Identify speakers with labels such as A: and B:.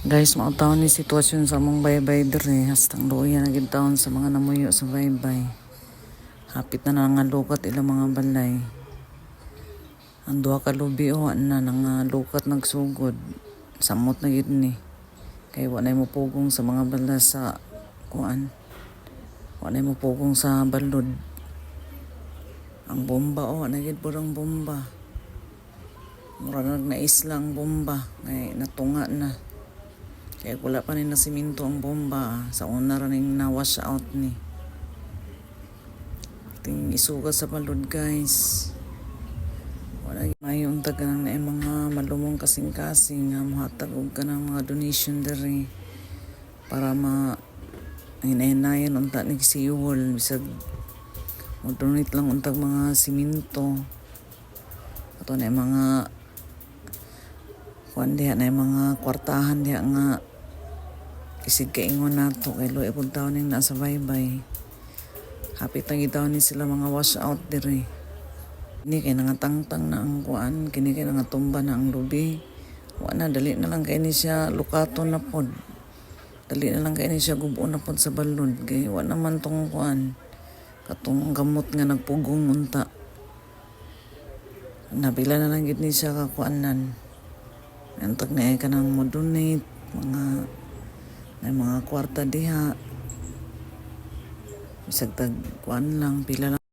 A: Guys, mautaw ni sitwasyon sa among baybay dire. Hastang luya na gid taon sa mga namuyo sa baybay. Hapit na nga lukat ilang mga balay. Ang duha ka lubi o na nga lukat nagsugod. Samot na gid ni. Kay wa na mo pugong sa mga bala sa kuan. Wa na mo pugong sa balod. Ang bomba o na gid purang bomba. Murag naisla ang bomba. Ngay natunga na. Kaya wala pa rin na siminto ang bomba. Sa una rin na-wash out ni. Ting isugat sa balod guys. Wala mayong tagang na mga malumong kasing-kasing nga muhatag og ka ng mga donation diri para hinahinayan unta ni Siwol bisag mag-donate lang untag mga siminto. Ato na mga kuan diha na mga kwartahan diha nga isig kaingon nato kay loy pud taon ning nasa baybay. Hapit na gitaw ni sila mga wash out diri. Kini kay nangatangtang na ang kuan, kini kay nangatumba na ang lubi. Wa na dali na lang kay ni siya lukaton na pod. Dali na lang kay ni siya gubo na pod sa balod kay wa naman tong kuan. Katong gamot nga nagpugong unta. Nabila na lang gid ni siya kakuanan. Antag na ka nang mo donate mga kwarta diha. Bisag tag kuan lang pila lang